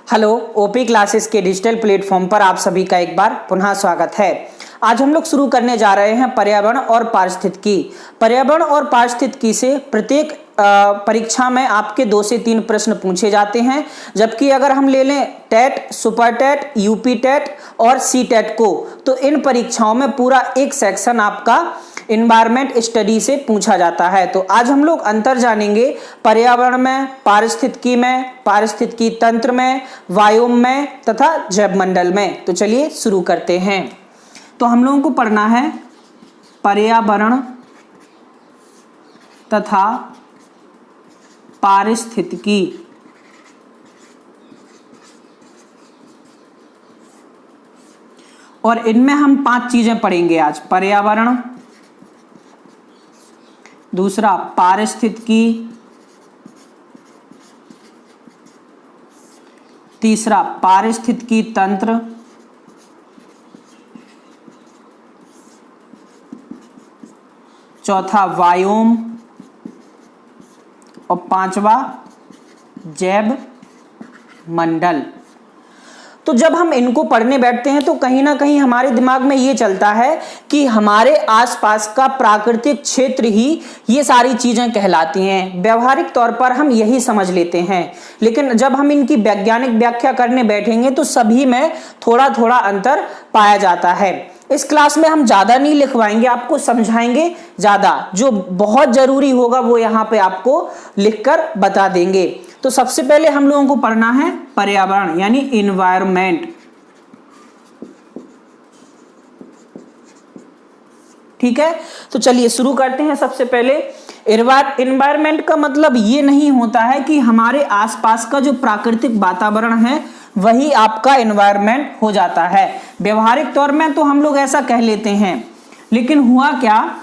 Hello, OP classes के digital platform पर आप सभी का एक बार पुनः स्वागत है। आज हम लोग शुरू करने जा रहे हैं पर्यावरण और पारिस्थितिकी। पर्यावरण और पारिस्थितिकी से प्रत्येक परीक्षा में आपके 2 से 3 प्रश्न पूछे जाते हैं, जबकि अगर हम ले लें TET, super TET, UP TET और सी टेट को, तो इन परीक्षाओं में पूरा एक सेक्शन आपका इन्वायरमेंट स्टडी से पूछा जाता है। तो आज हम लोग अंतर जानेंगे पर्यावरण में, पारिस्थितिकी तंत्र में, वायुम में तथा जैवमंडल में। तो चलिए शुरू करते हैं। तो हम लोगों को पढ़ना है पर्यावरण तथा पारिस्थितिकी। और इनमें हम 5 चीजें पढ़ेंगे आज। पर्यावरण, दूसरा पारिस्थितिकी, तीसरा पारिस्थितिकी तंत्र, चौथा वायुम और 5वां जैव मंडल। तो जब हम इनको पढ़ने बैठते हैं तो कहीं ना कहीं हमारे दिमाग में ये चलता है कि हमारे आसपास का प्राकृतिक क्षेत्र ही ये सारी चीजें कहलाती हैं। व्यवहारिक तौर पर हम यही समझ लेते हैं, लेकिन जब हम इनकी वैज्ञानिक व्याख्या करने बैठेंगे तो सभी में थोड़ा थोड़ा अंतर पाया जाता है। इस क्लास में हम ज्यादा नहीं लिखवाएंगे, आपको समझाएंगे ज्यादा। जो बहुत जरूरी होगा वो यहाँ पे आपको लिखकर बता देंगे। तो सबसे पहले हम लोगों को पढ़ना है पर्यावरण यानी इन्वायरमेंट। ठीक है, तो चलिए शुरू करते हैं। सबसे पहले इन्वायरमेंट का मतलब ये नहीं होता है कि हमारे आसपास का जो प्राकृतिक वातावरण है वही आपका एनवायरनमेंट हो जाता है। व्यवहारिक तौर में तो हम लोग ऐसा कह लेते हैं, लेकिन हुआ क्या,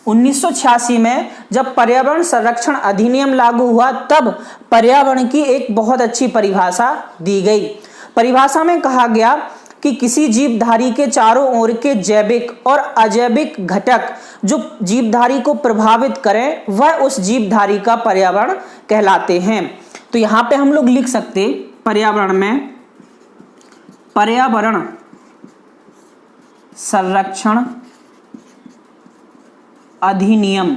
1986 में जब पर्यावरण संरक्षण अधिनियम लागू हुआ तब पर्यावरण की एक बहुत अच्छी परिभाषा दी गई। परिभाषा में कहा गया कि किसी जीवधारी के चारों ओर के जैविक और अजैविक घटक जो जीवधारी को प्रभावित करें वह उस जीवधारी का पर्यावरण कहलाते हैं। तो यहां पे हम लोग लिख सकते पर्यावरण में पर्यावरण संरक्षण अधिनियम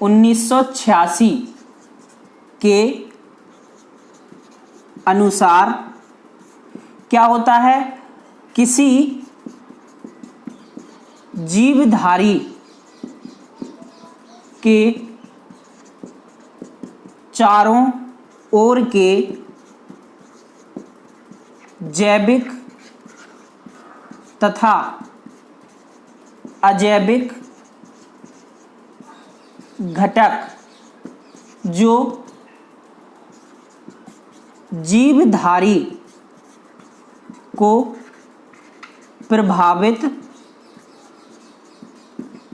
1986 के अनुसार क्या होता है, किसी जीवधारी के चारों ओर के जैविक तथा अजैविक घटक जो जीवधारी को प्रभावित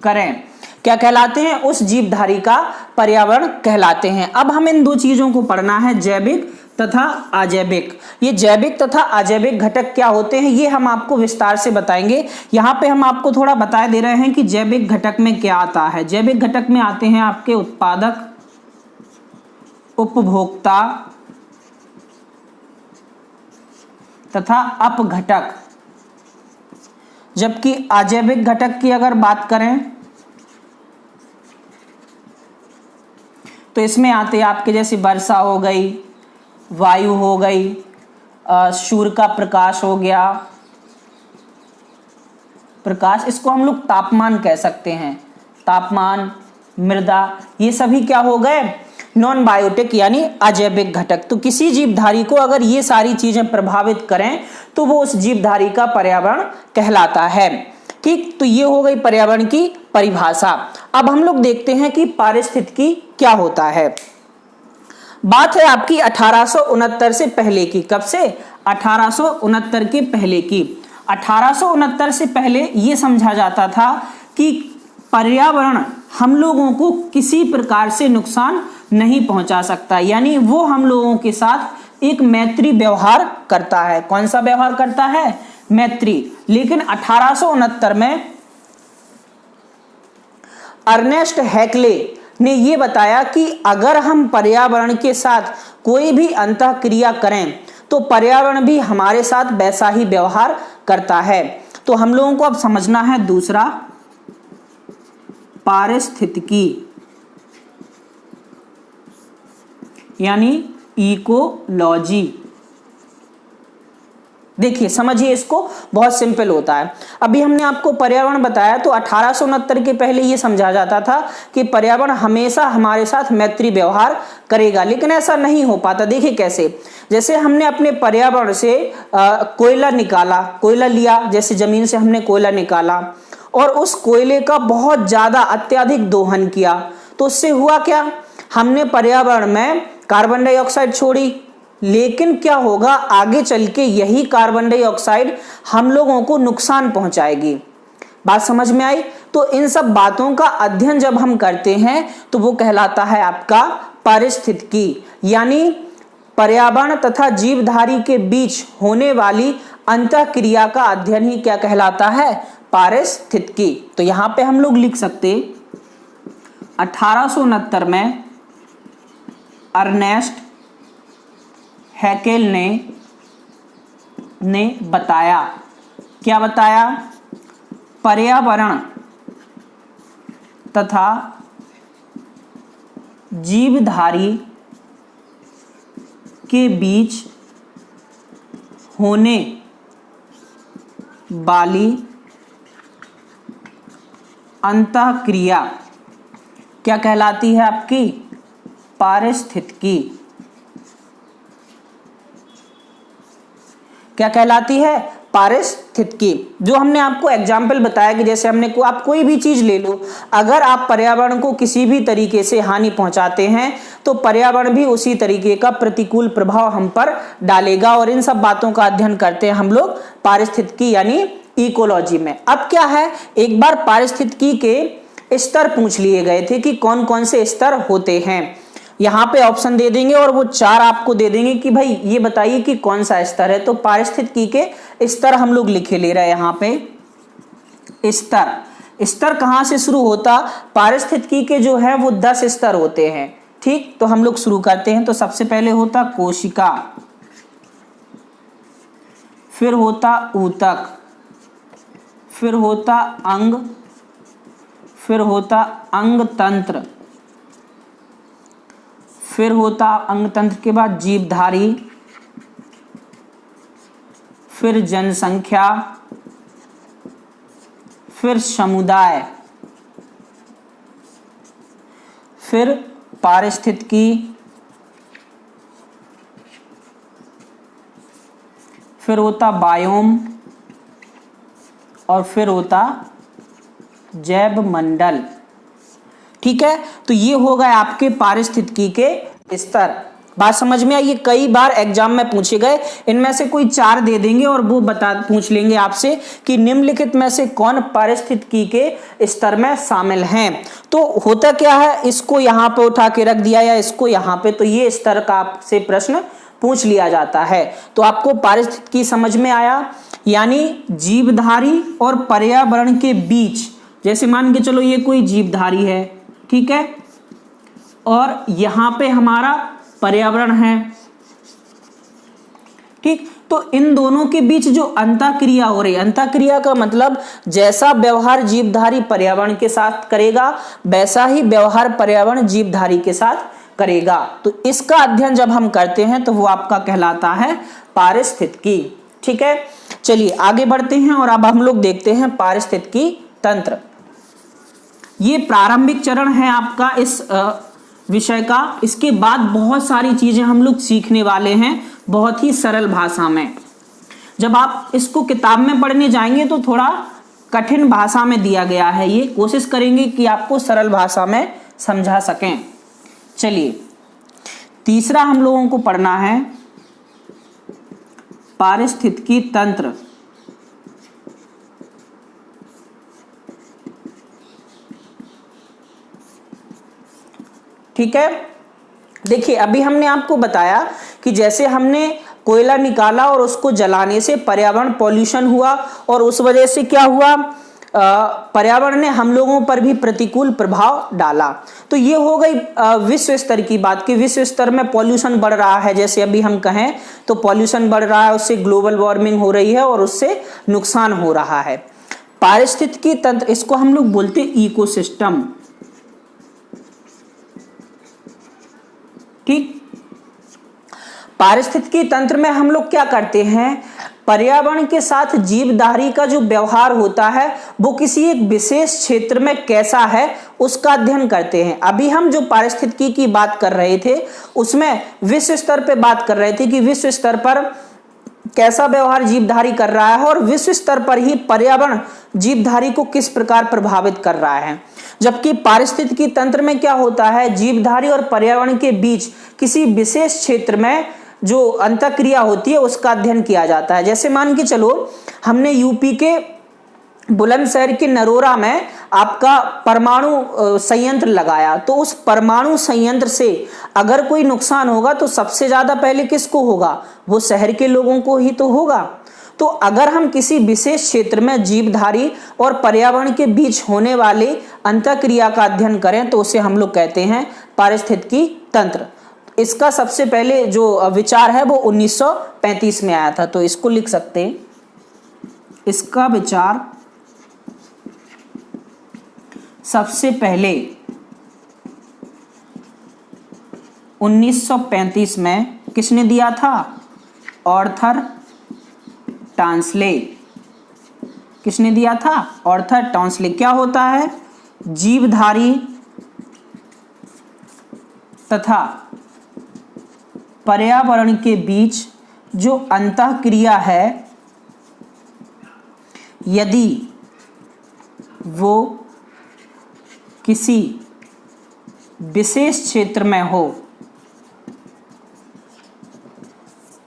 करें क्या कहलाते हैं, उस जीवधारी का पर्यावरण कहलाते हैं। अब हम इन 2 चीजों को पढ़ना है, जैविक तथा अजैविक। ये जैविक तथा अजैविक घटक क्या होते हैं ये हम आपको विस्तार से बताएंगे। यहाँ पे हम आपको थोड़ा बता दे रहे हैं कि जैविक घटक में क्या आता है। जैविक घटक में आते हैं आपके उत्पादक, उपभोक्ता तथा अपघटक। जबकि अजैविक घटक की अगर बात करें तो इसमें आते हैं आपके जैसे वर्षा हो गई, वायु हो गई, सूर्य का प्रकाश हो गया, प्रकाश, इसको हम लोग तापमान कह सकते हैं, तापमान, मृदा, ये सभी क्या हो गए, नॉन बायोटिक यानी अजैविक घटक। तो किसी जीवधारी को अगर ये सारी चीजें प्रभावित करें तो वो उस जीवधारी का पर्यावरण कहलाता है। ठीक, तो ये हो गई पर्यावरण की परिभाषा। अब हम लोग देखते हैं कि पारिस्थितिकी क्या होता है। बात है आपकी 1869 से पहले की। कब से? 1869 के पहले की। 1869 से पहले ये समझा जाता था कि पर्यावरण हम लोगों को किसी प्रकार से नुकसान नहीं पहुंचा सकता, यानी वो हम लोगों के साथ एक मैत्री व्यवहार करता है। कौन सा व्यवहार करता है? मैत्री। लेकिन 1869 में अर्नेस्ट हैक्ले ने ये बताया कि अगर हम पर्यावरण के साथ कोई भी अंतःक्रिया करें तो पर्यावरण भी हमारे साथ वैसा ही व्यवहार करता है। तो हम लोगों को अब समझना है दूसरा, पारिस्थितिकी यानी इकोलॉजी। देखिए समझिए, इसको बहुत सिंपल होता है। अभी हमने आपको पर्यावरण बताया तो 1869 के पहले ये समझा जाता था कि पर्यावरण हमेशा हमारे साथ मैत्री व्यवहार करेगा, लेकिन ऐसा नहीं हो पाता। देखिए कैसे, जैसे हमने अपने पर्यावरण से कोयला निकाला, कोयला लिया, जैसे जमीन से हमने कोयला निकाला और उस कोयले का बहुत ज्यादा अत्यधिक दोहन किया, तो उससे हुआ क्या, हमने पर्यावरण में कार्बन डाइऑक्साइड छोड़ी, लेकिन क्या होगा आगे चल के यही कार्बन डाइऑक्साइड हम लोगों को नुकसान पहुंचाएगी। बात समझ में आई? तो इन सब बातों का अध्ययन जब हम करते हैं तो वो कहलाता है आपका पारिस्थितिकी, यानी पर्यावरण तथा जीवधारी के बीच होने वाली अंतःक्रिया का अध्ययन ही क्या कहलाता है, पारिस्थितिकी। तो यहां पे हम लोग लिख सकते 1869 में अर्नेस्ट हैकेल ने बताया, क्या बताया, पर्यावरण तथा जीवधारी के बीच होने वाली अंतःक्रिया क्या कहलाती है आपकी, पारिस्थितिकी। क्या कहलाती है, पारिस्थितिकी। जो हमने आपको एग्जाम्पल बताया कि जैसे हमने आप कोई भी चीज ले लो, अगर आप पर्यावरण को किसी भी तरीके से हानि पहुंचाते हैं तो पर्यावरण भी उसी तरीके का प्रतिकूल प्रभाव हम पर डालेगा, और इन सब बातों का अध्ययन करते हैं हम लोग पारिस्थितिकी यानी इकोलॉजी में। अब क्या है, एक बार पारिस्थितिकी के स्तर पूछ लिए गए थे कि कौन कौन से स्तर होते हैं। यहाँ पे ऑप्शन दे देंगे और वो 4 आपको दे देंगे कि भाई ये बताइए कि कौन सा स्तर है। तो पारिस्थितिकी के स्तर हम लोग लिखे ले रहे हैं यहाँ पे। स्तर कहाँ से शुरू होता, पारिस्थितिकी के जो है वो 10 स्तर होते हैं। ठीक, तो हम लोग शुरू करते हैं। तो सबसे पहले होता कोशिका, फिर होता ऊतक, फिर होता अंग, फिर होता अंग तंत्र, फिर होता अंग तंत्र के बाद जीवधारी, फिर जनसंख्या, फिर समुदाय, फिर पारिस्थितिकी, फिर होता बायोम और फिर होता जैव मंडल। ठीक है, तो ये हो गए आपके पारिस्थितिकी के स्तर। बात समझ में आई? ये कई बार एग्जाम में पूछे गए। इनमें से कोई 4 दे देंगे और वो पूछ लेंगे आपसे कि निम्नलिखित में से कौन पारिस्थितिकी के स्तर में शामिल हैं। तो होता क्या है, इसको यहाँ पे उठा के रख दिया या इसको यहाँ पे, तो ये स्तर का आपसे प्रश्न पूछ लिया जाता है। तो आपको पारिस्थितिकी समझ में आया, यानी जीवधारी और पर्यावरण के बीच, जैसे मान के चलो ये कोई जीवधारी है, ठीक है, और यहां पे हमारा पर्यावरण है। ठीक, तो इन दोनों के बीच जो अंतःक्रिया हो रही है, अंतःक्रिया का मतलब जैसा व्यवहार जीवधारी पर्यावरण के साथ करेगा वैसा ही व्यवहार पर्यावरण जीवधारी के साथ करेगा। तो इसका अध्ययन जब हम करते हैं तो वो आपका कहलाता है पारिस्थितिकी। ठीक है, चलिए आगे बढ़ते हैं और अब हम लोग देखते हैं पारिस्थितिकी तंत्र। ये प्रारंभिक चरण है आपका इस विषय का। इसके बाद बहुत सारी चीजें हम लोग सीखने वाले हैं बहुत ही सरल भाषा में। जब आप इसको किताब में पढ़ने जाएंगे तो थोड़ा कठिन भाषा में दिया गया है, ये कोशिश करेंगे कि आपको सरल भाषा में समझा सकें। चलिए तीसरा हम लोगों को पढ़ना है पारिस्थितिकी तंत्र। ठीक है, देखिए अभी हमने आपको बताया कि जैसे हमने कोयला निकाला और उसको जलाने से पर्यावरण पॉल्यूशन हुआ और उस वजह से क्या हुआ, पर्यावरण ने हम लोगों पर भी प्रतिकूल प्रभाव डाला। तो ये हो गई विश्व स्तर की बात कि विश्व स्तर में पॉल्यूशन बढ़ रहा है। जैसे अभी हम कहें तो पॉल्यूशन बढ़ रहा है, उससे ग्लोबल वार्मिंग हो रही है और उससे नुकसान हो रहा है। पारिस्थितिकी तंत्र, इसको हम लोग बोलते हैं इकोसिस्टम। ठीक, पारिस्थितिकी तंत्र में हम लोग क्या करते हैं, पर्यावरण के साथ जीवधारी का जो व्यवहार होता है वो किसी एक विशेष क्षेत्र में कैसा है उसका अध्ययन करते हैं। अभी हम जो पारिस्थितिकी की बात कर रहे थे उसमें विश्व स्तर पे बात कर रहे थे कि विश्व स्तर पर कैसा व्यवहार जीवधारी कर रहा है और विश्व स्तर पर ही पर्यावरण जीवधारी को किस प्रकार प्रभावित कर रहा है। जबकि पारिस्थितिकी तंत्र में क्या होता है, जीवधारी और पर्यावरण के बीच किसी विशेष क्षेत्र में जो अंतःक्रिया होती है उसका अध्ययन किया जाता है। जैसे मान के चलो हमने यूपी के बुलंदशहर के नरोरा में आपका परमाणु संयंत्र लगाया, तो उस परमाणु संयंत्र से अगर कोई नुकसान होगा तो सबसे ज्यादा पहले किसको होगा, वो शहर के लोगों को ही तो होगा। तो अगर हम किसी विशेष क्षेत्र में जीवधारी और पर्यावरण के बीच होने वाले अंतःक्रिया का अध्ययन करें तो उसे हम लोग कहते हैं पारिस्थितिकी तंत्र। इसका सबसे पहले जो विचार है वो 1935 में आया था, तो इसको लिख सकते हैं, इसका विचार सबसे पहले 1935 में किसने दिया था, आर्थर टॉन्सले। किसने दिया था, आर्थर टॉन्सले। क्या होता है, जीवधारी तथा पर्यावरण के बीच जो अंतःक्रिया है यदि वो किसी विशेष क्षेत्र में हो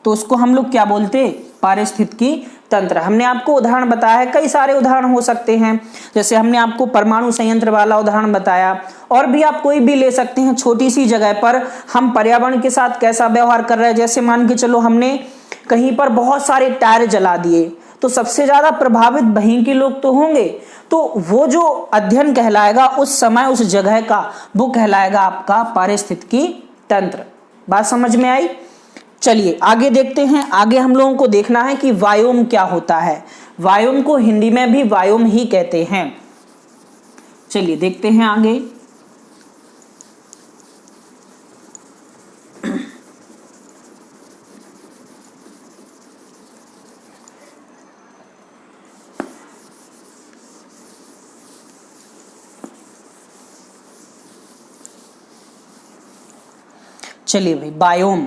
तो उसको हम लोग क्या बोलते, पारिस्थितिकी तंत्र। हमने आपको उदाहरण बताया है, कई सारे उदाहरण हो सकते हैं, जैसे हमने आपको परमाणु संयंत्र वाला उदाहरण बताया, और भी आप कोई भी ले सकते हैं। छोटी सी जगह पर हम पर्यावरण के साथ कैसा व्यवहार कर रहे हैं, जैसे मान के चलो हमने कहीं पर बहुत सारे टायर जला दिए तो सबसे ज्यादा प्रभावित वहीं के लोग तो होंगे, तो वो जो अध्ययन कहलाएगा उस समय उस जगह का, वो कहलाएगा आपका पारिस्थितिकी तंत्र। बात समझ में आई। चलिए आगे देखते हैं। आगे हम लोगों को देखना है कि वायोम क्या होता है। वायोम को हिंदी में भी वायोम ही कहते हैं। चलिए देखते हैं आगे। चलिए भाई, बायोम।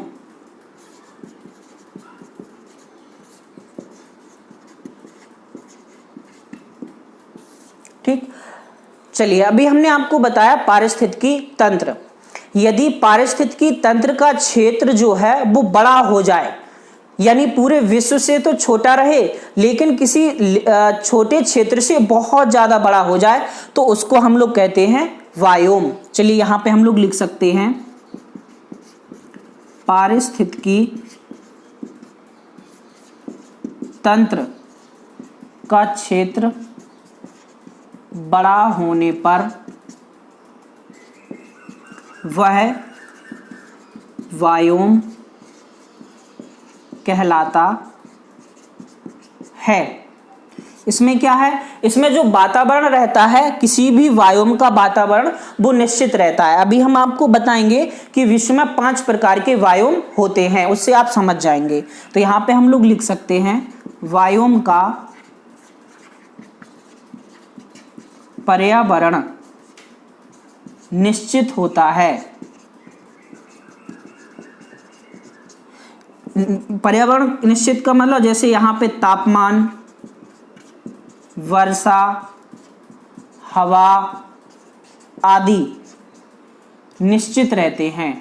ठीक, चलिए अभी हमने आपको बताया पारिस्थितिकी तंत्र। यदि पारिस्थितिकी तंत्र का क्षेत्र जो है वो बड़ा हो जाए, यानी पूरे विश्व से तो छोटा रहे लेकिन किसी छोटे क्षेत्र से बहुत ज्यादा बड़ा हो जाए, तो उसको हम लोग कहते हैं वायोम। चलिए यहां पे हम लोग लिख सकते हैं पारिस्थितिकी तंत्र का क्षेत्र बड़ा होने पर वह वायोम कहलाता है। इसमें क्या है, इसमें जो वातावरण रहता है किसी भी वायोम का वातावरण वो निश्चित रहता है। अभी हम आपको बताएंगे कि विश्व में 5 प्रकार के वायोम होते हैं, उससे आप समझ जाएंगे। तो यहां पे हम लोग लिख सकते हैं वायोम का पर्यावरण निश्चित होता है। पर्यावरण निश्चित का मतलब जैसे यहां पे तापमान, वर्षा, हवा आदि निश्चित रहते हैं।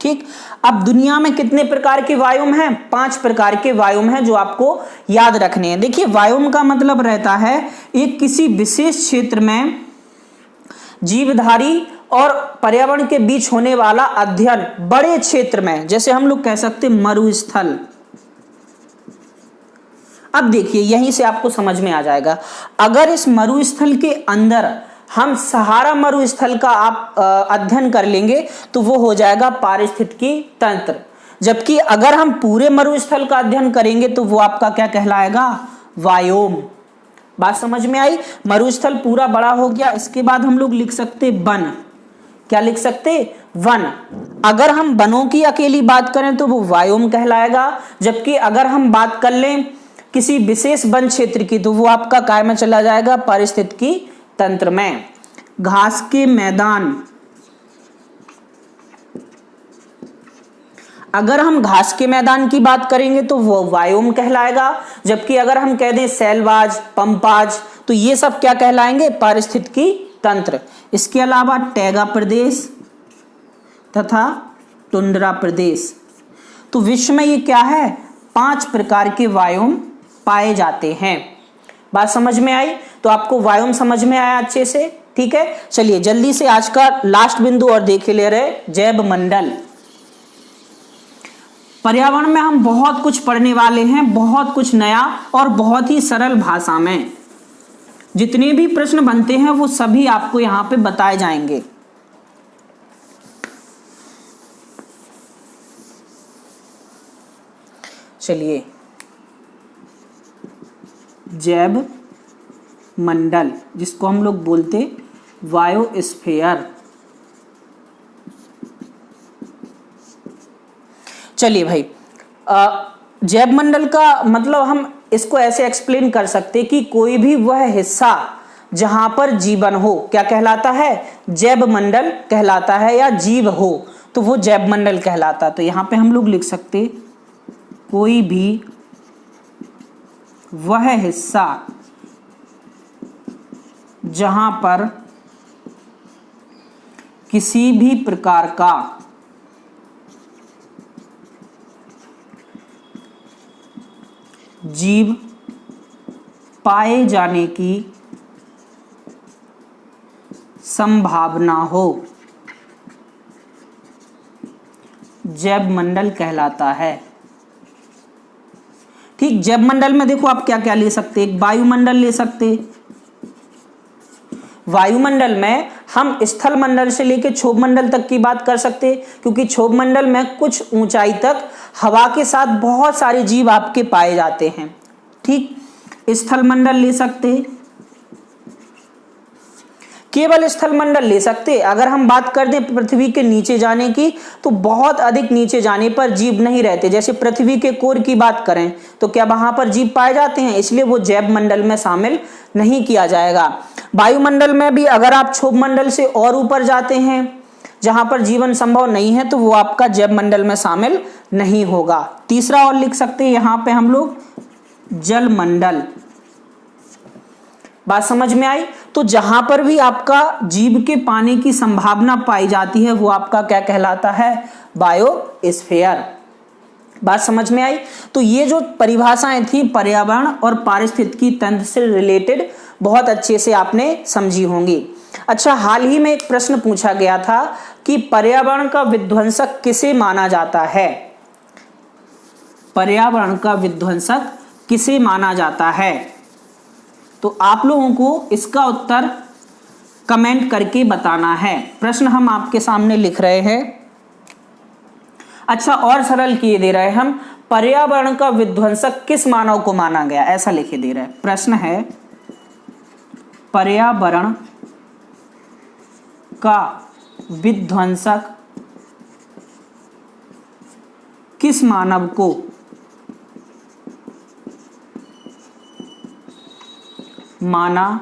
ठीक, अब दुनिया में कितने प्रकार के वायोम हैं? 5 प्रकार के वायोम हैं जो आपको याद रखने हैं। देखिए वायोम का मतलब रहता है एक किसी विशेष क्षेत्र में जीवधारी और पर्यावरण के बीच होने वाला अध्ययन बड़े क्षेत्र में, जैसे हम लोग कह सकते मरुस्थल, अब देखिए यहीं से आपको समझ में आ जाएगा, अगर इस मरुस्थल के अंदर हम सहारा मरुस्थल का आप अध्ययन कर लेंगे तो वो हो जाएगा पारिस्थितिकी तंत्र, जबकि अगर हम पूरे मरुस्थल का अध्ययन करेंगे तो वो आपका क्या कहलाएगा, वायोम। बात समझ में आई? मरुस्थल पूरा बड़ा हो गया, इसके बाद हम लोग लिख सकते वन। क्या लिख सकते? वन। अगर हम वनों की अकेली बात करें तो वो वायोम कहलाएगा, जबकि अगर हम बात कर लें किसी विशेष वन क्षेत्र की तो वो आपका काय में चला जाएगा, पारिस्थितिकी तंत्र में। घास के मैदान, अगर हम घास के मैदान की बात करेंगे तो वो वायोम कहलाएगा, जबकि अगर हम कह दें सैलवाज, पंपाज, तो ये सब क्या कहलाएंगे, पारिस्थितिकी तंत्र। इसके अलावा टैगा प्रदेश तथा टुंड्रा प्रदेश, तो विश्व में ये क्या है, 5 प्रकार के वायोम पाए जाते हैं। बात समझ में आई? तो आपको वायोम समझ में आया अच्छे से, ठीक है। चलिए जल्दी से आज का लास्ट बिंदु और देख ले रहे, जैव मंडल। पर्यावरण में हम बहुत कुछ पढ़ने वाले हैं, बहुत कुछ नया और बहुत ही सरल भाषा में। जितने भी प्रश्न बनते हैं वो सभी आपको यहां पे बताए जाएंगे। चलिए, जैव मंडल जिसको हम लोग बोलते बायोस्फीयर। चलिए भाई, जैव मंडल का मतलब हम इसको ऐसे एक्सप्लेन कर सकते कि कोई भी वह हिस्सा जहां पर जीवन हो क्या कहलाता है, जैव मंडल कहलाता है, या जीव हो तो वो जैव मंडल कहलाता है। तो यहां पे हम लोग लिख सकते कोई भी वह हिस्सा जहां पर किसी भी प्रकार का जीव पाए जाने की संभावना हो, जैव मंडल कहलाता है। ठीक, जैव मंडल में देखो आप क्या क्या ले सकते, एक वायुमंडल ले सकते। वायुमंडल में हम स्थल मंडल से लेकर क्षोभ मंडल तक की बात कर सकते, क्योंकि क्षोभ मंडल में कुछ ऊंचाई तक हवा के साथ बहुत सारे जीव आपके पाए जाते हैं। ठीक, स्थल मंडल ले सकते, केवल स्थल मंडल ले सकते। अगर हम बात कर दें पृथ्वी के नीचे जाने की तो बहुत अधिक नीचे जाने पर जीव नहीं रहते। जैसे पृथ्वी के कोर की बात करें तो क्या वहां पर जीव पाए जाते हैं, इसलिए वो जैव मंडल में शामिल नहीं किया जाएगा। वायुमंडल में भी अगर आप क्षोभ मंडल से और ऊपर जाते हैं जहां पर जीवन संभव नहीं है तो वो आपका जैव मंडल में शामिल नहीं होगा। तीसरा और लिख सकते हैं यहां पे हम लोग जल मंडल। बात समझ में आई? तो जहां पर भी आपका जीव के पाने की संभावना पाई जाती है वो आपका क्या कहलाता है, बायोस्फीयर। बात समझ में आई? तो ये जो परिभाषाएं थी पर्यावरण और पारिस्थितिकी तंत्र से रिलेटेड बहुत अच्छे से आपने समझी होंगी। अच्छा, हाल ही में एक प्रश्न पूछा गया था कि पर्यावरण का विध्वंसक किसे माना जाता है, पर्यावरण का विध्वंसक किसे माना जाता है। तो आप लोगों को इसका उत्तर कमेंट करके बताना है। प्रश्न हम आपके सामने लिख रहे हैं। अच्छा, और सरल किए दे रहे हैं हम, पर्यावरण का विध्वंसक किस मानव को माना गया, ऐसा लिखे दे रहे हैं। प्रश्न है पर्यावरण का विध्वंसक किस मानव को माना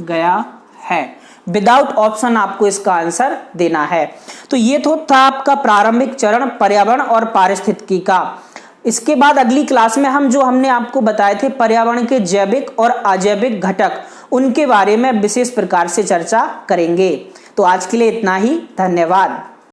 गया है। विदाउट ऑप्शन आपको इसका आंसर देना है। तो ये तो था आपका प्रारंभिक चरण पर्यावरण और पारिस्थितिकी का। इसके बाद अगली क्लास में हम जो हमने आपको बताए थे पर्यावरण के जैविक और अजैविक घटक, उनके बारे में विशेष प्रकार से चर्चा करेंगे। तो आज के लिए इतना ही, धन्यवाद।